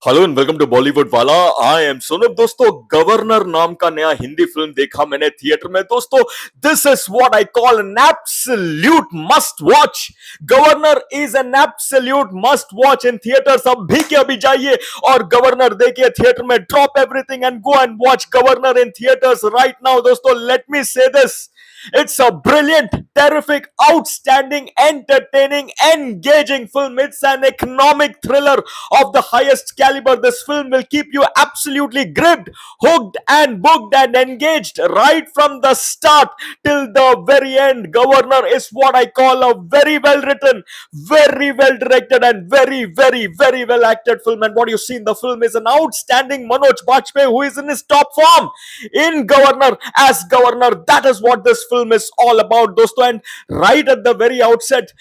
Hello and welcome to Bollywood वाला। I am Sonam. दोस्तों, governor नाम का नया हिंदी फिल्म देखा मैंने थिएटर में। दोस्तों, this is what I call an absolute must watch. Governor is an absolute must watch in theatres. अभी के अभी जाइए और गवर्नर देखिए थिएटर में। Drop everything and go and watch governor in theatres right now. दोस्तों, late me say this, it's a brilliant, terrific, outstanding, entertaining, engaging film. It's an economic thriller of the highest caliber. This film will keep you absolutely gripped, hooked, and booked and engaged right from the start till the very end. Governor is what I call a very well written, very well directed, and very well acted film. And what you see in the film is an outstanding Manoj Bajpayee, who is in his top form in Governor as Governor. That is what this film is all about, dosto. And right at the very outset,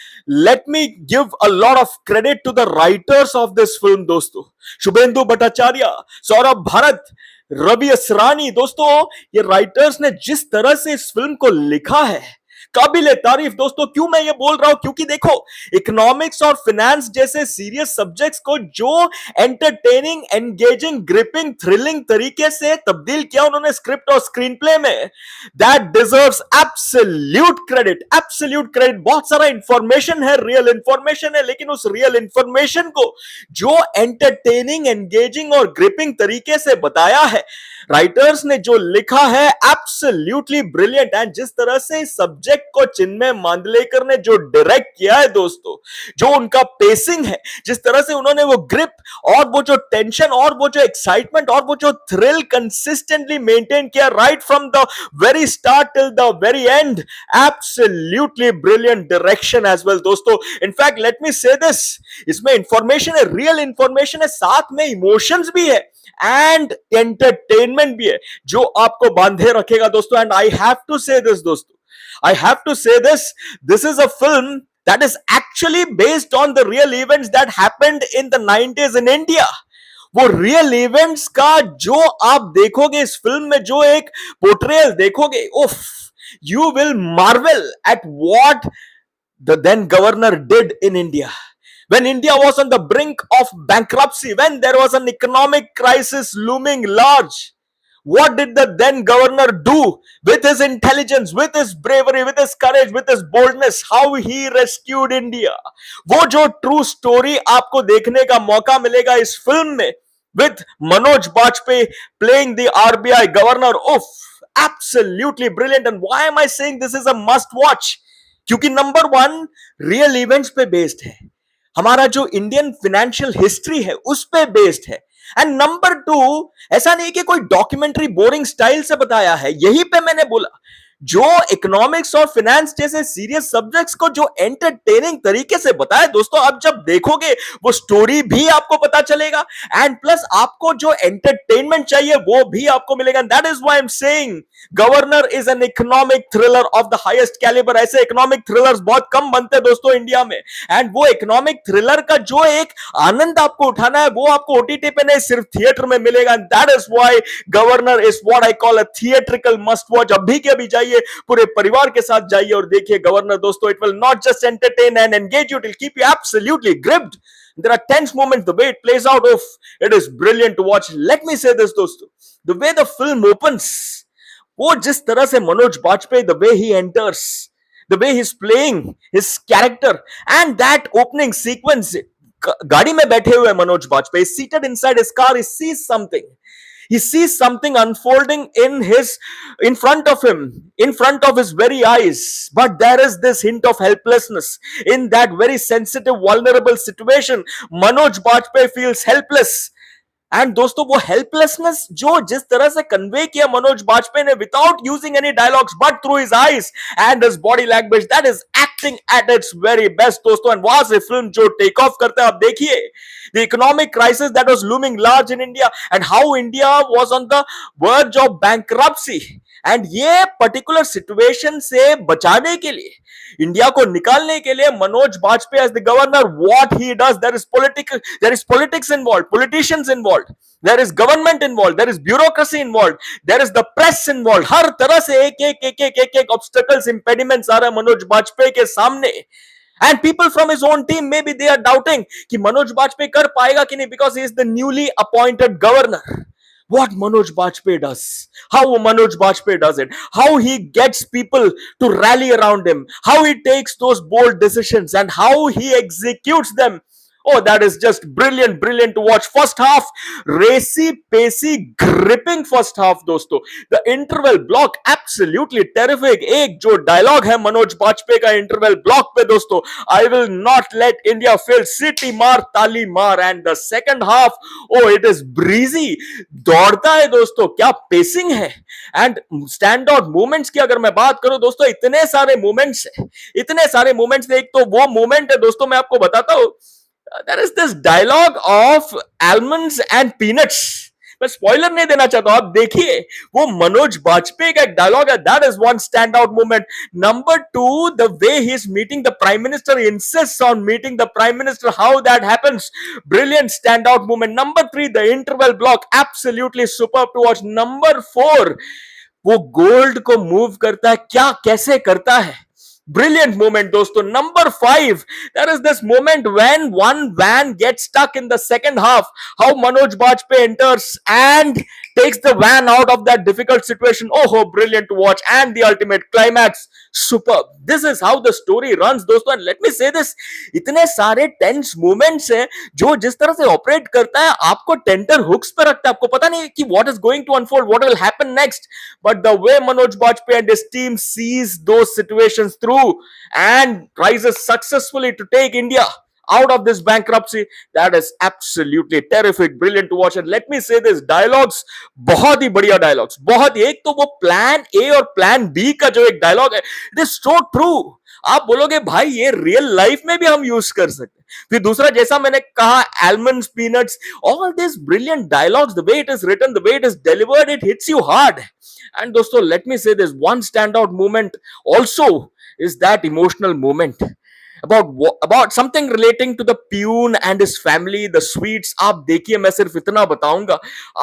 let me give a lot of credit to the writers of this film, dosto. Shubhendu Bhattacharya, Saurabh Bharat, Ravi Asrani. दोस्तों, ये writers ने जिस तरह से इस film को लिखा है, काबिले तारीफ। दोस्तों, क्यों मैं ये बोल रहा हूं? क्योंकि देखो, इकोनॉमिक्स और फाइनेंस जैसे सीरियस सब्जेक्ट्स को जो एंटरटेनिंग, एंगेजिंग, ग्रिपिंग, थ्रिलिंग तरीके से तब्दील किया उन्होंने स्क्रिप्ट और स्क्रीन प्ले में, that deserves absolute credit. Absolute credit. बहुत सारा इंफॉर्मेशन है, रियल इंफॉर्मेशन है, लेकिन उस रियल इंफॉर्मेशन को जो एंटरटेनिंग, एंगेजिंग और ग्रिपिंग तरीके से बताया है, राइटर्स ने जो लिखा है, एब्सोल्युटली ब्रिलियंट। एंड जिस तरह से इस सब्जेक्ट को चिन्मय मांडलेकर ने जो डायरेक्ट किया है दोस्तों, जो उनका पेसिंग है, जिस तरह से उन्होंने वो ग्रिप और वो जो टेंशन और वो जो एक्साइटमेंट और वो जो थ्रिल कंसिस्टेंटली मेंटेन किया right from the very start till the very end, absolutely brilliant direction as well दोस्तों। In fact let me say this, इसमें इंफॉर्मेशन है, रियल इंफॉर्मेशन है, साथ में इमोशंस भी है एंड एंटरटेनमेंट भी है, जो आपको बांधे रखेगा दोस्तों। एंड आई हैव टू से दिस दोस्तों, I have to say this, this is a film that is actually based on the real events that happened in the 90s in India. वो रियल इवेंट्स का जो आप देखोगे इस film में, जो एक पोर्ट्रेयल देखोगे, उफ, you will marvel at what the then governor did in India. When India was on the brink of bankruptcy, when there was an economic crisis looming large, what did the then governor do with his intelligence, with his bravery, with his courage, with his boldness? How he rescued India. वो जो true story आपको देखने का मौका मिलेगा इस film में, with Manoj Bajpayee playing the RBI governor. Oof, absolutely brilliant. And why am I saying this is a must watch? क्योंकि नंबर वन, रियल इवेंट्स पे बेस्ड है, हमारा जो इंडियन फाइनेंशियल हिस्ट्री है उस पे बेस्ड है। एंड नंबर टू, ऐसा नहीं कि कोई डॉक्यूमेंट्री बोरिंग स्टाइल से बताया है। यही पे मैंने बोला, जो इकोनॉमिक्स और फाइनेंस जैसे सीरियस सब्जेक्ट्स को जो एंटरटेनिंग तरीके से बताया दोस्तों, अब जब देखोगे वो स्टोरी भी आपको पता चलेगा एंड प्लस आपको जो एंटरटेनमेंट चाहिए वो भी आपको मिलेगा। That is why I am saying governor is an economic thriller of the highest calibre. ऐसे इकोनॉमिक थ्रिलर्स बहुत कम बनते हैं दोस्तों इंडिया में, एंड वो इकोनॉमिक थ्रिलर का जो एक आनंद आपको उठाना है वो आपको ओटीटी पे नहीं, सिर्फ थिएटर में मिलेगा। That is why governor is what I call a theatrical must watch. अभी के अभी जाइए, पूरे परिवार के साथ जाइए और देखिए गवर्नर दोस्तों। It will not just entertain and engage you, it will keep you absolutely gripped. There are tense moments, the way it plays out, it is brilliant to watch. Let me say this दोस्तों, the way the film opens, वो जिस तरह से Manoj Bajpayee, the way he enters, the way he's playing his character, and that opening sequence, गाड़ी में बैठे हुए Manoj Bajpayee, seated inside his car, he sees something. He sees something unfolding in front of him, in front of his very eyes. But there is this hint of helplessness in that very sensitive, vulnerable situation. Manoj Bajpayee feels helpless. And दोस्तों, वो helplessness जो जिस तरह से convey किया मनोज बाजपेयी ने, without using any dialogues but through his eyes and his body language, that is acting at its very best दोस्तों। And वहां से फिल्म जो टेक ऑफ करता है, आप देखिए the economic crisis that was looming large in India and how India was on the verge of bankruptcy. And ये particular situation से बचाने के लिए, इंडिया को निकालने के लिए, Manoj Bajpayee as the governor, what he does, there is politics involve, politicians involve, there is government involve, there is bureaucracy involve, there is the press involve. हर तरह से एक एक ऑब्स्टेकल्स, इंपेडिमेंट्स आ रहे हैं मनोज बाजपेयी के सामने, And people from his own team, maybe they are doubting कि मनोज बाजपेयी कर पाएगा कि नहीं, because he is the newly appointed governor. What Manoj Bajpayee does, how Manoj Bajpayee does it, how he gets people to rally around him, how he takes those bold decisions and how he executes them. Oh, that is just brilliant, brilliant to watch. First half, racy, pacey, gripping first half, दोस्तों. The interval block, absolutely terrific. एक जो dialogue है मनोज बाजपेयी का interval block पे दोस्तों, I will not let India fail. City मार, ताली मार. And the second half, oh, it is breezy. दौड़ता है दोस्तों, क्या pacing है. And standout moments की अगर मैं बात करूं दोस्तों, इतने सारे moments है, इतने सारे moments है. एक तो वो moment है दोस्तों, मैं आपको बताता हूं. There is this dialogue of almonds and peanuts. मैं स्पॉइलर नहीं देना चाहता हूं, आप देखिए वो मनोज बाजपेयी का एक डायलॉग है. That is one stand out moment. Number two, the way he is meeting the prime minister, insists on meeting the prime minister, how that happens. Brilliant stand out moment. Number three, the interval block, absolutely superb to watch. Number four, वो gold को move करता है, क्या कैसे करता है. Brilliant moment, dosto. Number 5, there is this moment when one van gets stuck in the second half. How Manoj Bajpayee enters and takes the van out of that difficult situation. Oh, brilliant to watch. And the ultimate climax, superb. This is how the story runs, दोस्तों. And let me say this, इतने सारे tense moments हैं जो जिस तरह से operate करता है, आपको टेंटर हुक्स पे रखता है. आपको पता नहीं कि what is going to unfold, what will happen next. But the way Manoj Bajpayee and his team sees those situations through and rises successfully to take India out of this bankruptcy, that is absolutely terrific, brilliant to watch. And let me say this, dialogues बहुत ही बढ़िया dialogues, बहुत. एक तो वो plan A और plan B का जो एक dialogue है, it is so true. आप बोलोगे भाई ये रियल लाइफ में भी हम यूज कर सकते. फिर दूसरा, जैसा मैंने कहा, almonds, peanuts, all these brilliant dialogues, the way it is written, the way it is delivered, it hits you hard. And दोस्तों, let me say this, one standout moment also is that emotional moment about something relating to the peon and his family, the sweets. आप देखिए, मैं सिर्फ इतना बताऊंगा,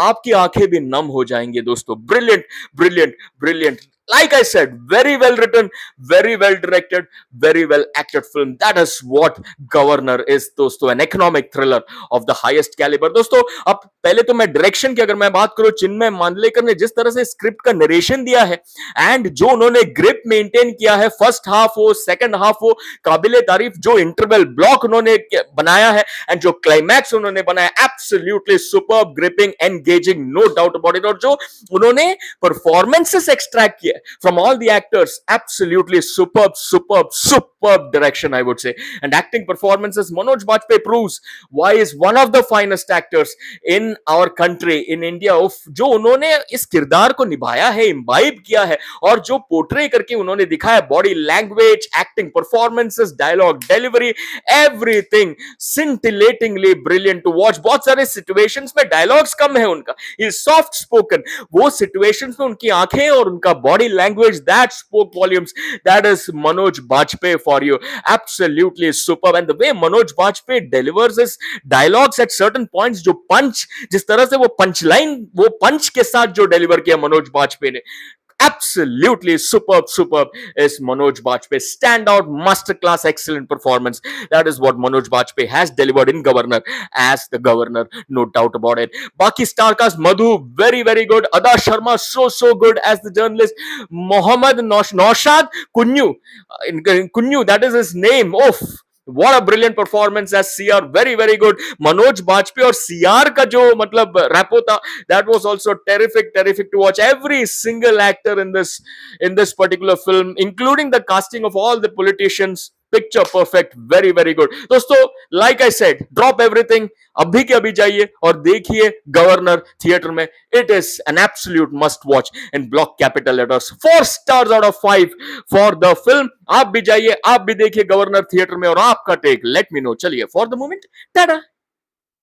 आपकी आंखें भी नम हो जाएंगे दोस्तों. Brilliant, brilliant, brilliant. Like I said, very well written, very well directed, very well acted film. That is what Governor is, दोस्तों. An economic thriller of the highest caliber. दोस्तों, अब पहले तो मैं डायरेक्शन की अगर मैं बात करूं, चिन्मय मांडलेकर ने जिस तरह से स्क्रिप्ट का नरेशन दिया है एंड जो उन्होंने ग्रिप मेंटेन किया है, फर्स्ट हाफ हो सेकंड हाफ हो, काबिले तारीफ. जो इंटरवल ब्लॉक उन्होंने बनाया है एंड जो क्लाइमैक्स उन्होंने बनाया, absolutely superb, gripping, engaging, no doubt about it. और जो उन्होंने परफॉर्मेंसेस एक्सट्रैक्ट किया from all the actors, absolutely superb, superb, superb direction, I would say. And acting performances, Manoj Bajpayee proves why is one of the finest actors in our country, in India. जो उन्होंने इस किरदार को निभाया है, imbibe किया है, और जो पोर्ट्रे करके उन्होंने दिखाया, body language, acting performances, dialogue delivery, everything scintillatingly brilliant to watch. बहुत सारे सिचुएशंस में डायलॉग्स कम है उनका, ही सॉफ्ट स्पोकन. वो सिचुएशंस में उनकी आंखें और उनका body language that spoke volumes. That is Manoj Bajpayee for you. Absolutely superb. And the way Manoj Bajpayee delivers his dialogues at certain points, जो punch, जिस तरह से वो punch line, वो punch के साथ जो deliver किया मनोज बाजपेयी ने, absolutely superb, superb is Manoj Bajpayee. Standout, masterclass, excellent performance. That is what Manoj Bajpayee has delivered in Governor as the governor, no doubt about it. Baki star cast, Madhu, very, very good. Ada Sharma, so good as the journalist. Mohammad Naushad Kunyu, Kunyu, that is his name. Oh, what a brilliant performance as CR, very, very good. Manoj Bajpayee और CR का जो मतलब rapport था, that was also terrific, terrific to watch. Every single actor in this particular film, including the casting of all the politicians, picture perfect, very, very good. दोस्तों, like I said, drop everything, अभी के अभी जाइए और देखिए governor theatre में. It is an absolute must watch in block capital letters. 4 stars out of 5 for the film. आप भी जाइए, आप भी देखिए गवर्नर थिएटर में और आपका टेक लेट मी नो. चलिए, फॉर द मोमेंट, टाटा.